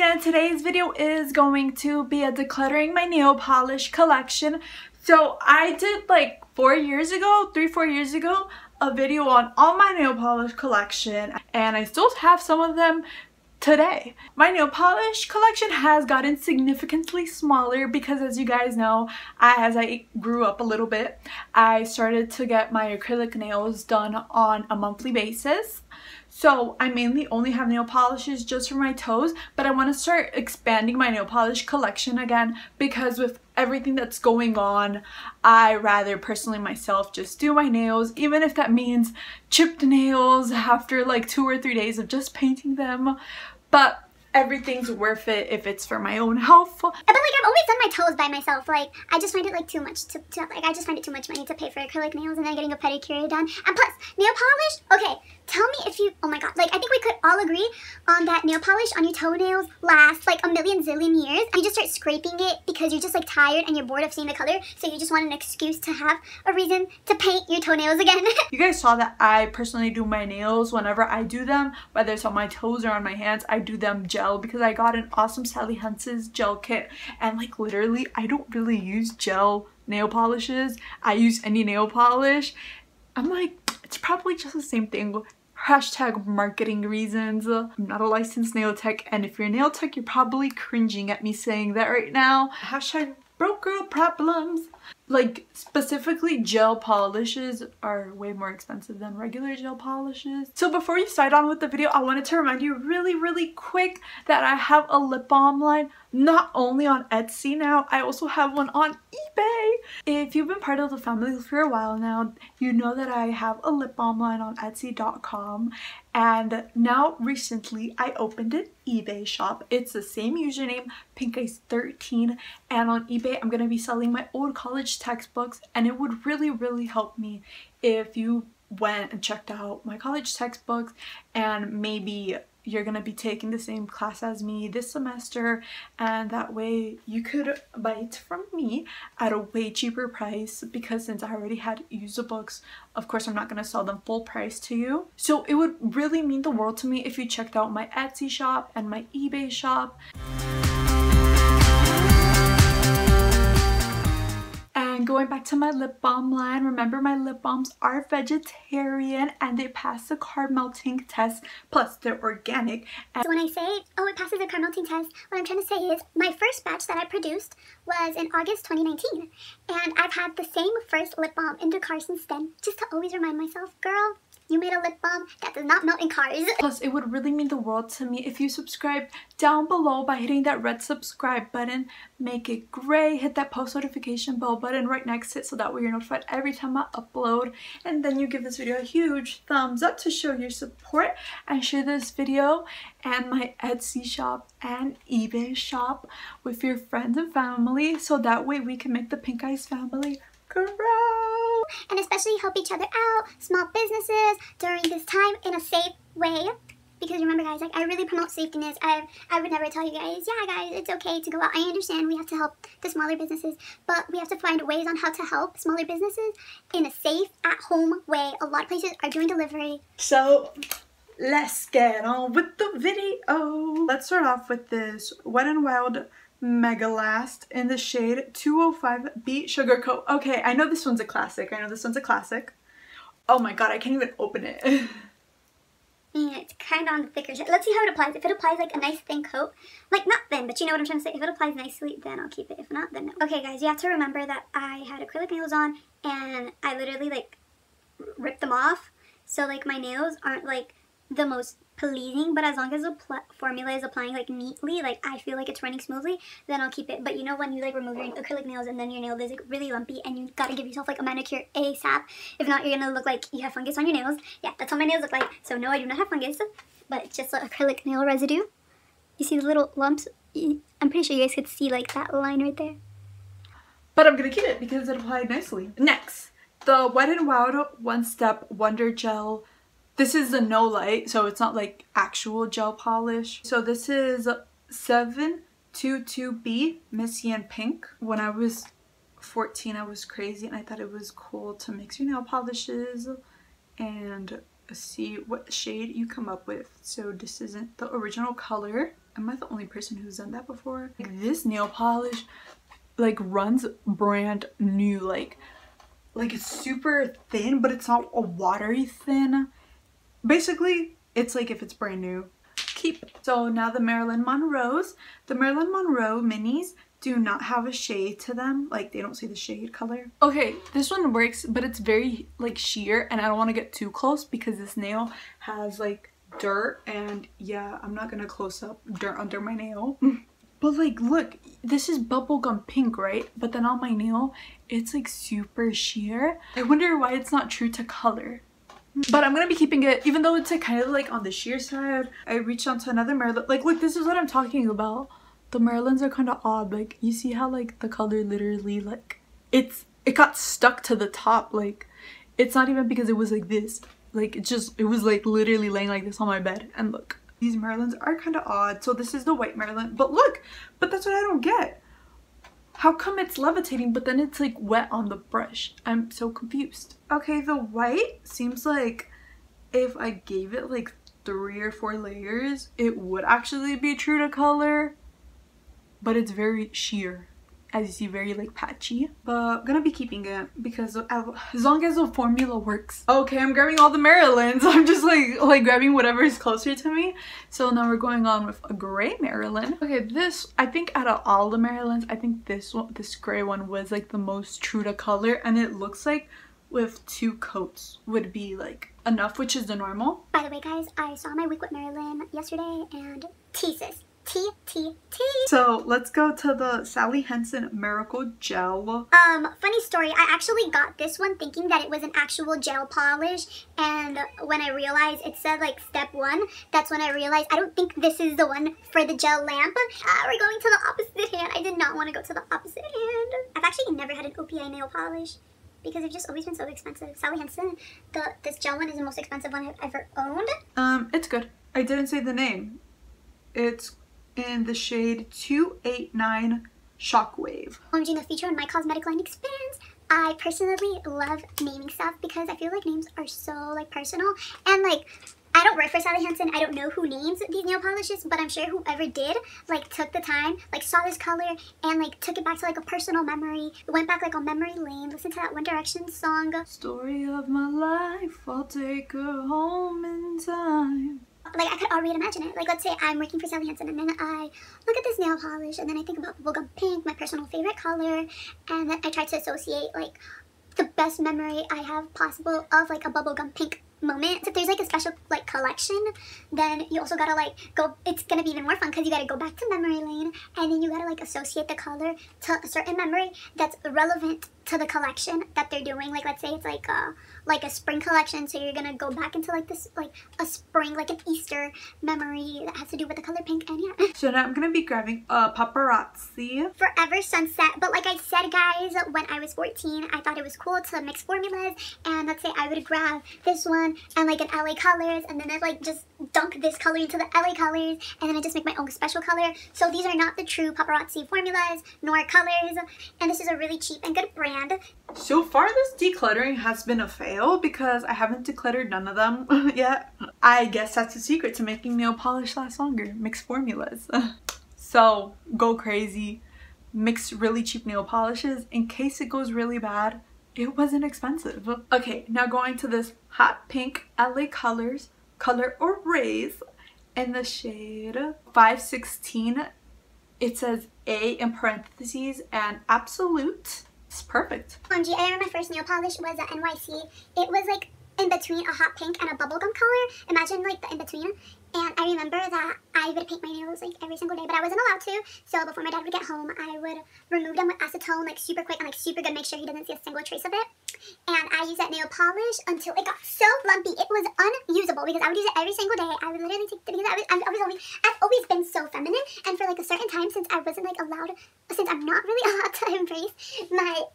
and today's video is going to be a decluttering my nail polish collection. So I did like 3-4 years ago, a video on all my nail polish collection, and I still have some of them today. My nail polish collection has gotten significantly smaller because, as you guys know, as I grew up a little bit, I started to get my acrylic nails done on a monthly basis. So I mainly only have nail polishes just for my toes, but I want to start expanding my nail polish collection again because with everything that's going on, I rather personally myself just do my nails, even if that means chipped nails after like 2 or 3 days of just painting them. But everything's worth it if it's for my own health. But like I've always done my toes by myself. Like I just find it like too much I just find it too much money to pay for acrylic nails and then getting a pedicure done. And plus, nail polish, okay, tell me if you, oh my god, like I think we could all agree on that nail polish on your toenails lasts like a million zillion years. And you just start scraping it because you're just like tired and you're bored of seeing the color, so you just want an excuse to have a reason to paint your toenails again. You guys saw that I personally do my nails whenever I do them, whether it's on my toes or on my hands. I do them gel because I got an awesome Sally Hansen's gel kit, and like literally I don't really use gel nail polishes. I use any nail polish. I'm like, it's probably just the same thing. Hashtag marketing reasons. I'm not a licensed nail tech, and if you're a nail tech, you're probably cringing at me saying that right now. Hashtag broke girl problems. Like specifically gel polishes are way more expensive than regular gel polishes. So before you start on with the video, I wanted to remind you really quick that I have a lip balm line not only on Etsy now, I also have one on eBay. If you've been part of the family for a while now, you know that I have a lip balm line on Etsy.com, and now recently I opened an eBay shop. It's the same username, pinkice13, and on eBay I'm gonna be selling my old college textbooks, and it would really help me if you went and checked out my college textbooks, and maybe you're gonna be taking the same class as me this semester, and that way you could buy it from me at a way cheaper price, because since I already had used the books, of course I'm not gonna sell them full price to you. So it would really mean the world to me if you checked out my Etsy shop and my eBay shop. And going back to my lip balm line, remember my lip balms are vegetarian and they pass the carb melting test, plus they're organic. So when I say, oh, it passes the carb melting test, what I'm trying to say is my first batch that I produced was in August 2019, and I've had the same first lip balm in the car since then, just to always remind myself, girl, you made a lip balm that does not melt in cars. Plus, it would really mean the world to me if you subscribe down below by hitting that red subscribe button, make it gray, hit that post notification bell button right next to it so that way you're notified every time I upload, and then you give this video a huge thumbs up to show your support, and share this video and my Etsy shop and eBay shop with your friends and family, so that way we can make the Pink Eyes family grow. And especially help each other out, small businesses, during this time in a safe way. Because remember guys, like I really promote safetyness. I would never tell you guys, yeah guys, it's okay to go out. I understand we have to help the smaller businesses, but we have to find ways on how to help smaller businesses in a safe, at-home way. A lot of places are doing delivery. So let's get on with the video. Let's start off with this Wet n Wild Mega Last in the shade 205B Sugarcoat. Okay, I know this one's a classic. Oh my god, I can't even open it. Yeah, it's kind of on the thicker side. Let's see how it applies. If it applies like a nice thin coat, like not thin, but you know what I'm trying to say. If it applies nicely, then I'll keep it. If not, then no. Okay guys, you have to remember that I had acrylic nails on and I literally like ripped them off. So like my nails aren't like the most pleasing, but as long as the formula is applying like neatly, like I feel like it's running smoothly, then I'll keep it. But you know when you like remove your acrylic nails and then your nail is like really lumpy and you gotta give yourself like a manicure ASAP, if not you're gonna look like you have fungus on your nails. Yeah, that's what my nails look like. So no, I do not have fungus, but it's just acrylic nail residue. You see the little lumps? I'm pretty sure you guys could see like that line right there. But I'm gonna keep it because it applied nicely. Next, the Wet n Wild One Step Wonder Gel. This is the no light, so it's not like actual gel polish. So this is 722B Missy and Pink. When I was 14, I was crazy and I thought it was cool to mix your nail polishes and see what shade you come up with. So this isn't the original color. Am I the only person who's done that before? Like, this nail polish like runs brand new. Like it's super thin, but it's not a watery thin. Basically, it's like if it's brand new. Keep. So now the Marilyn Monroes. The Marilyn Monroe minis do not have a shade to them. Like, they don't say the shade color. Okay, this one works, but it's very like sheer, and I don't want to get too close because this nail has like dirt, and yeah, I'm not gonna close up dirt under my nail. But like, look, this is bubblegum pink, right? But then on my nail, it's like super sheer. I wonder why it's not true to color. But I'm gonna be keeping it, even though it's like kind of like on the sheer side. I reached onto another Marilyn. Like, look, this is what I'm talking about. The Marilyns are kind of odd. Like, you see how like the color literally like it got stuck to the top. Like, it's not even because it was like this. Like, it was like literally laying like this on my bed. And look, these Marilyns are kind of odd. So this is the white Marilyn. But look, but that's what I don't get. How come it's levitating, but then it's like wet on the brush? I'm so confused. Okay, the white seems like if I gave it like 3 or 4 layers, it would actually be true to color. But it's very sheer. As you see, very like patchy. But I'm gonna be keeping it because as long as the formula works. Okay, I'm grabbing all the Marilyns. I'm just like grabbing whatever is closer to me. So now we're going on with a gray Marilyn. Okay, this, I think out of all the Marilyns, I think this gray one was like the most true to color, and it looks like with 2 coats would be like enough, which is the normal. By the way, guys, I saw my week with Marilyn yesterday, and sis. T. So let's go to the Sally Hansen Miracle Gel. Funny story, I actually got this one thinking that it was an actual gel polish, and when I realized it said like step 1, that's when I realized I don't think this is the one for the gel lamp. We're going to the opposite hand. I did not want to go to the opposite hand. I've actually never had an OPI nail polish because they've just always been so expensive. Sally Hansen, this gel one is the most expensive one I've ever owned. It's good. I didn't say the name. It's in the shade 289 Shockwave. OMG, the feature on my cosmetic line expands. I personally love naming stuff because I feel like names are so like personal, and like I don't work for Sally Hansen. I don't know who names these nail polishes, but I'm sure whoever did like took the time, like saw this color and like took it back to like a personal memory. Went back like on memory lane, listened to that One Direction song. Story of my life, I'll take her home in time. Like, I could already imagine it. Like, let's say I'm working for Sally Hansen, and then I look at this nail polish, and then I think about bubblegum pink, my personal favorite color, and then I try to associate, like, the best memory I have possible of, like, a bubblegum pink moment. So if there's, like, a special, like, collection, then you also gotta, like, go, it's gonna be even more fun, because you gotta go back to memory lane, and then you gotta, like, associate the color to a certain memory that's relevant to the collection that they're doing. Like, let's say it's like a spring collection, so you're gonna go back into like this, like a spring, like an Easter memory that has to do with the color pink. And yeah, so now I'm gonna be grabbing a Pop-Arazzi Forever Sunset. But like I said, guys, when I was 14, I thought it was cool to mix formulas, and let's say I would grab this one and like an LA colors, and then I'd like just dunk this color into the LA colors, and then I just make my own special color. So these are not the true Pop-Arazzi formulas nor colors, and this is a really cheap and good brand. So far this decluttering has been a fail because I haven't decluttered none of them yet. I guess that's the secret to making nail polish last longer. Mix formulas. So go crazy. Mix really cheap nail polishes in case it goes really bad. It wasn't expensive. Okay, now going to this hot pink LA colors color Erase in the shade 516. It says A in parentheses and Absolute. It's perfect. OMG, I remember my first nail polish was at NYC. It was like in between a hot pink and a bubblegum color. Imagine like the in between. And I remember that I would paint my nails like every single day, but I wasn't allowed to. So before my dad would get home, I would remove them with acetone like super quick and like super good, make sure he doesn't see a single trace of it. And I used that nail polish until it got so lumpy. It was unusable because I would use it every single day. I would literally take the, because I've always been so feminine, and for like a certain time, since I wasn't like allowed, since I'm not really allowed to embrace my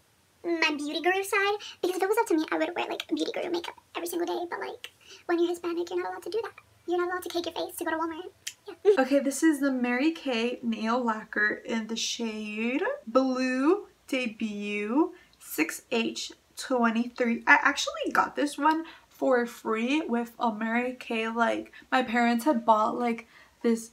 beauty guru side, because if it was up to me, I would wear like beauty guru makeup every single day. But like when you're Hispanic, you're not allowed to do that. You're not allowed to cake your face to go to Walmart. Yeah. Okay, this is the Mary Kay nail lacquer in the shade Blue Debut 6H23. I actually got this one for free with a Mary Kay. Like, my parents had bought like this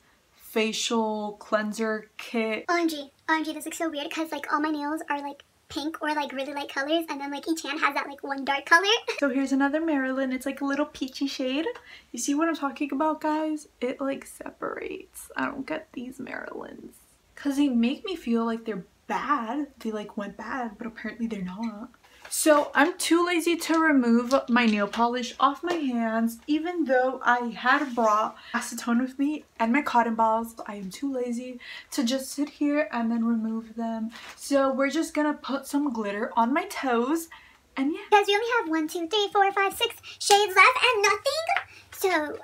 facial cleanser kit. OMG, this looks so weird because like all my nails are like pink or like really light colors, and then like each hand has that like one dark color. So here's another Marilyn. It's like a little peachy shade. You see what I'm talking about, guys? It like separates. I don't get these Marilyns because they make me feel like they're bad. They like went bad, but apparently they're not. So I'm too lazy to remove my nail polish off my hands, even though I had brought acetone with me and my cotton balls. I am too lazy to just sit here and then remove them. So we're just gonna put some glitter on my toes, and yeah. Guys, we only have 1, 2, 3, 4, 5, 6 shades left and nothing. So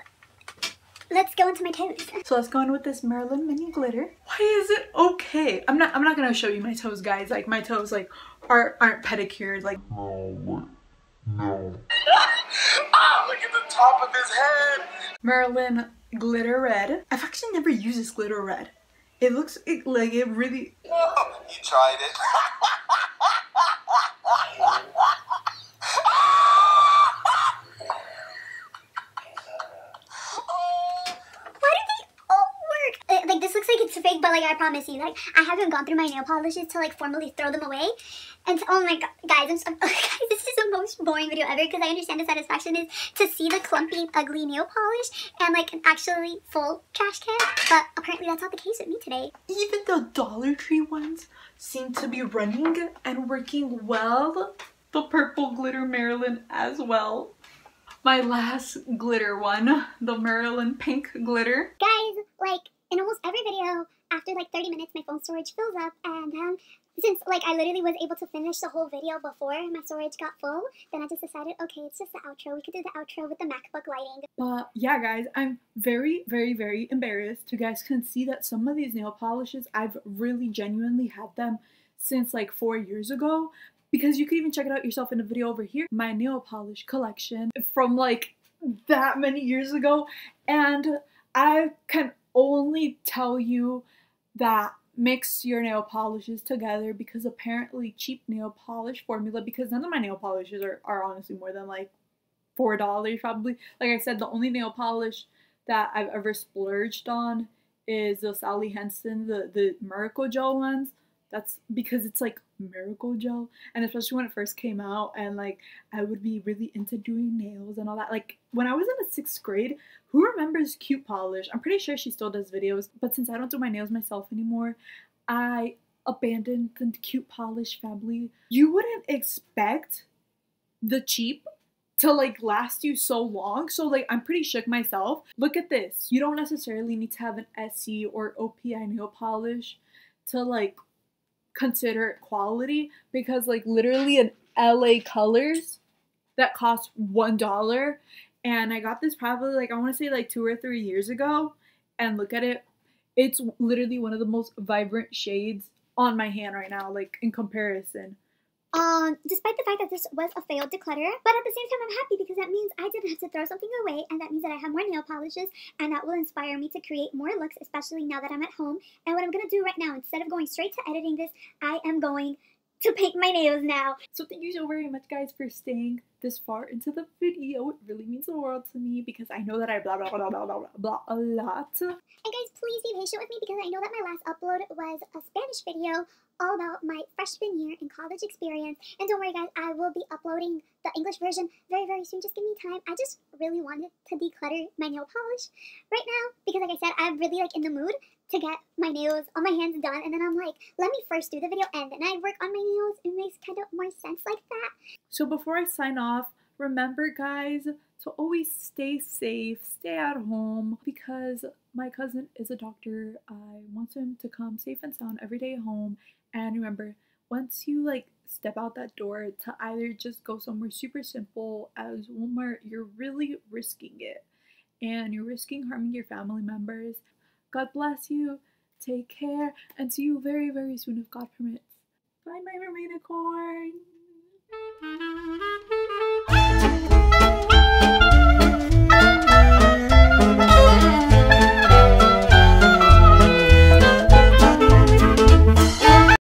let's go into my toes. So let's go in with this Marilyn mini glitter. Why is it okay? I'm not gonna show you my toes, guys. Like my toes like aren't pedicured. Like no. Ah, look at the top of his head. Marilyn glitter red. I've actually never used this glitter red. It looks like it really. Oh, you tried it. Like this looks like it's fake, but like I promise you, like I haven't gone through my nail polishes to like formally throw them away. And oh my god, guys, guys, this is the most boring video ever because I understand the satisfaction is to see the clumpy, ugly nail polish and like an actually full trash can. But apparently that's not the case with me today. Even the Dollar Tree ones seem to be running and working well. The purple glitter Marilyn as well. My last glitter one, the Marilyn pink glitter. Guys, like in almost every video, after like 30 minutes, my phone storage fills up, and since like I literally was able to finish the whole video before my storage got full, then I just decided, okay, it's just the outro. We could do the outro with the MacBook lighting. But yeah, guys, I'm very, very, very embarrassed. You guys can see that some of these nail polishes, I've really genuinely had them since like 4 years ago. Because you can even check it out yourself in the video over here. My nail polish collection from like that many years ago. And I can only tell you that mix your nail polishes together, because apparently cheap nail polish formula, because none of my nail polishes are honestly more than like $4 probably. Like I said, the only nail polish that I've ever splurged on is the Sally Hansen, the Miracle Gel ones. That's because it's like miracle gel, and especially when it first came out, and like I would be really into doing nails and all that. Like when I was in the 6th grade, who remembers Cute Polish? I'm pretty sure she still does videos, but since I don't do my nails myself anymore, I abandoned the Cute Polish family. You wouldn't expect the cheap to like last you so long, so like I'm pretty shook myself. Look at this. You don't necessarily need to have an SE or OPI nail polish to like consider it quality, because like literally an LA Colors that cost $1, and I got this probably like I want to say like 2 or 3 years ago, and look at it, it's literally one of the most vibrant shades on my hand right now, like in comparison. Despite the fact that this was a failed declutter, but at the same time I'm happy because that means I didn't have to throw something away, and that means that I have more nail polishes, and that will inspire me to create more looks, especially now that I'm at home. And what I'm gonna do right now, instead of going straight to editing this, I am going to paint my nails now. So thank you so very much, guys, for staying this far into the video. It really means the world to me, because I know that I blah blah blah blah blah blah a lot. And guys, please be patient with me, because I know that my last upload was a Spanish video all about my freshman year and college experience. And don't worry guys, I will be uploading the English version very, very soon. Just give me time. I just really wanted to declutter my nail polish right now, because like I said, I'm really like in the mood to get my nails on my hands done. And then I'm like, let me first do the video and then I work on my nails. It makes kind of more sense like that. So before I sign off, remember guys to always stay safe, stay at home, because my cousin is a doctor. I want him to come safe and sound every day home. And remember, once you like step out that door to either just go somewhere super simple as Walmart, you're really risking it, and you're risking harming your family members. God bless you, take care, and see you very, very soon if God permits. Bye, my mermaynicorn.